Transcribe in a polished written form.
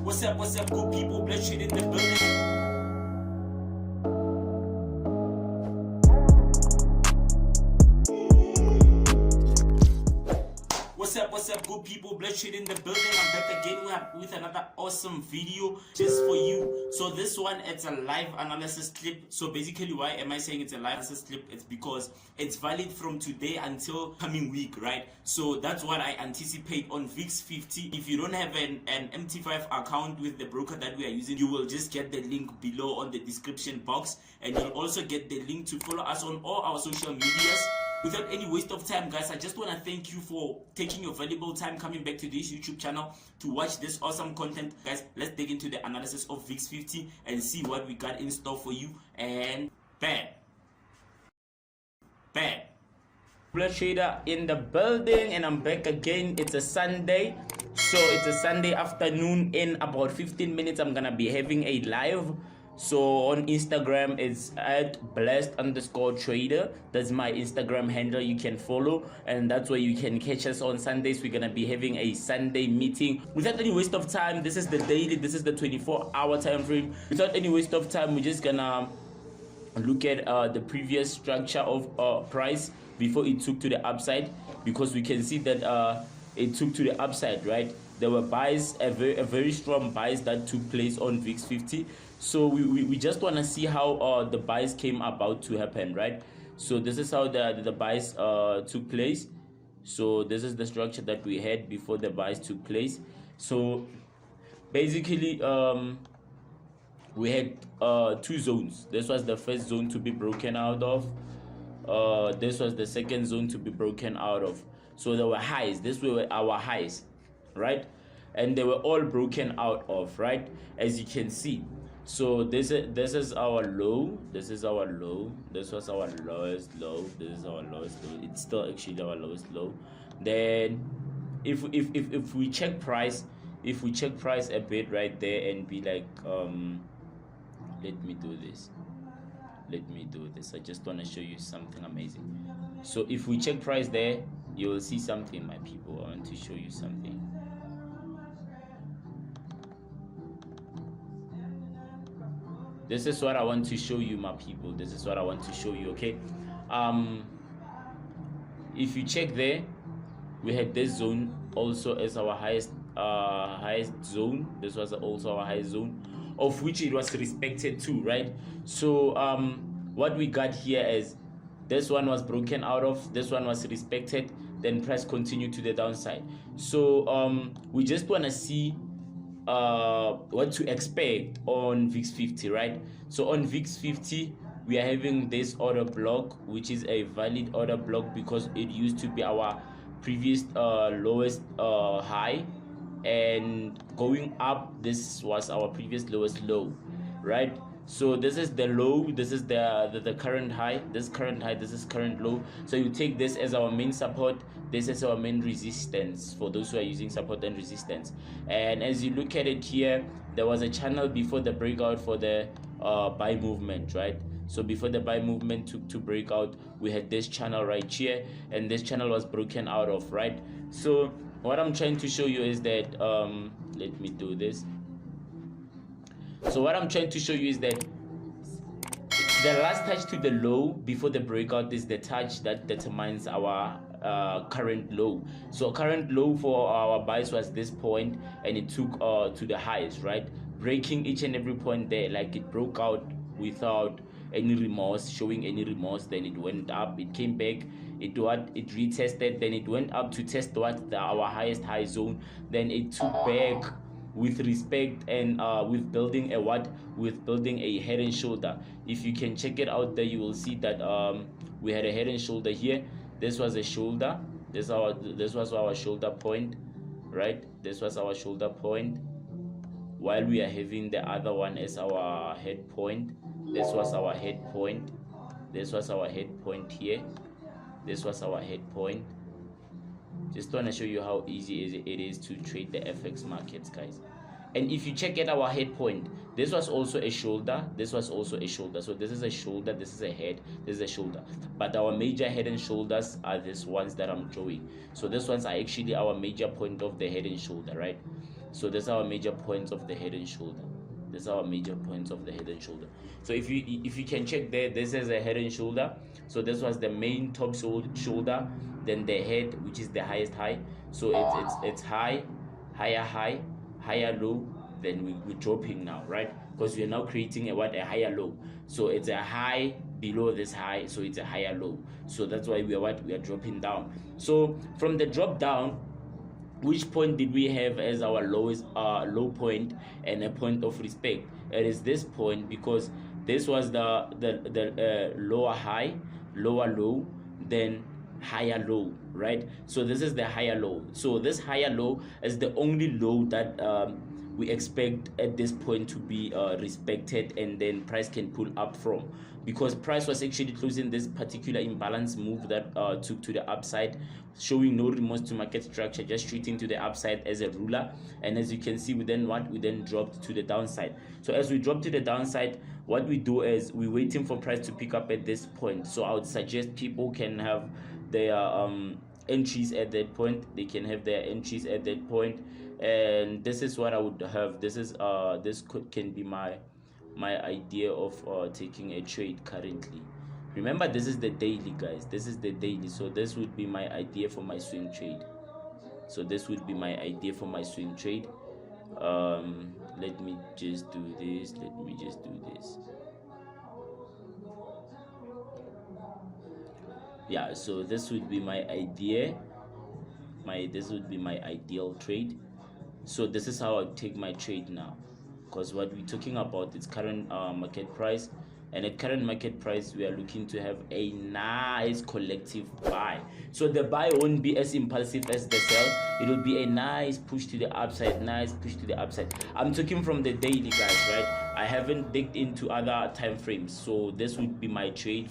What's up, good people? Bloodshed in the building. What's up, good people? Bloodshed in the building. I'm back again with another awesome video just for you. So this one, it's a live analysis clip. So basically, why am I saying it's a live analysis clip? It's because it's valid from today until coming week, right? So that's what I anticipate on VIX 50. If you don't have an MT5 account with the broker that we are using, you will just get the link below on the description box, and you'll also get the link to follow us on all our social medias. Without any waste of time, guys, I just want to thank you for taking your valuable time coming back to this YouTube channel to watch this awesome content. Guys, let's dig into the analysis of VIX 50 and see what we got in store for you. And bam. Blood trader in the building, and I'm back again. It's a Sunday. So it's a Sunday afternoon. In about 15 minutes, I'm going to be having a live. So on Instagram, it's at blessed_trader. That's my Instagram handle. You can follow, and that's where you can catch us on Sundays. We're gonna be having a Sunday meeting. Without any waste of time, this is the daily, this is the 24-hour time frame. Without any waste of time, we're just gonna look at the previous structure of price before it took to the upside, because we can see that it took to the upside, right? There were buys, a very strong buys that took place on VIX 50. So we just want to see how the buys came about to happen, right? So this is how the buys took place. So this is the structure that we had before the buys took place. So basically we had two zones. This was the first zone to be broken out of. This was the second zone to be broken out of. So there were highs. This were our highs, right? And they were all broken out of, right? As you can see. So this is our low. This is our low. This was our lowest low. This is our lowest low. It's still actually our lowest low. Then if we check price, a bit right there and be like, let me do this. I just want to show you something amazing. So if we check price there, you will see something, my people. I want to show you something. This is what I want to show you, my people. This is what I want to show you, okay? If you check there, we had this zone also as our highest zone. This was also our highest zone, of which it was respected too, right? So what we got here is this one was broken out of, this one was respected, then price continued to the downside. So we just want to see what to expect on VIX 50, right? So on VIX 50, we are having this order block, which is a valid order block because it used to be our previous lowest high, and going up, this was our previous lowest low, right? So this is the low, this is the current high, this current high, this is current low. So you take this as our main support, this is our main resistance for those who are using support and resistance. And as you look at it here, there was a channel before the breakout for the buy movement, right? So before the buy movement took to break out, we had this channel right here, and this channel was broken out of, right? So what I'm trying to show you is that let me do this. So what I'm trying to show you is that the last touch to the low before the breakout is the touch that determines our current low. So current low for our buys was this point, and it took to the highs, right? Breaking each and every point there, like it broke out without any remorse, showing any remorse. Then it went up, it came back, it retested, then it went up to test our highest high zone, then it took back with respect, and with building a head and shoulder. If you can check it out there, you will see that we had a head and shoulder here. This was a shoulder, this was our shoulder point, right? This was our shoulder point, while we are having the other one as our head point. This was our head point, this was our head point here, this was our head point. Just want to show you how easy it is to trade the FX markets, guys. And if you check at our head point, this was also a shoulder, this was also a shoulder. So this is a shoulder, this is a head, this is a shoulder. But our major head and shoulders are these ones that I'm drawing. So these ones are actually our major point of the head and shoulder, right? So that's our major points of the head and shoulder. That's our major points of the head and shoulder. So if you can check there, this is a head and shoulder. So this was the main top shoulder, then the head, which is the highest high. So it's high, higher, higher low. Then we're dropping now, right? Because we are now creating a higher low. So it's a high below this high, so it's a higher low. So that's why we are dropping down. So from the drop down, which point did we have as our lowest low point and a point of respect? It is this point, because this was the lower high, lower low, then higher low, right? So this is the higher low. So this higher low is the only low that we expect at this point to be respected, and then price can pull up from, because price was actually closing this particular imbalance move that took to the upside, showing no remorse to market structure, just shooting to the upside as a ruler. And as you can see, we then dropped to the downside. So as we drop to the downside, what we do is we're waiting for price to pick up at this point. So I would suggest people can have their entries at that point. They can have their entries at that point, and this is what I would have. This is can be my idea of taking a trade currently. Remember, this is the daily, guys. This is the daily. So this would be my idea for my swing trade. Let me just do this. Yeah, so this would be my idea. This would be my ideal trade. So this is how I take my trade now, because what we're talking about is current market price, and at current market price we are looking to have a nice collective buy. So the buy won't be as impulsive as the sell. It will be a nice push to the upside. I'm talking from the daily, guys, right? I haven't digged into other time frames. So this would be my trade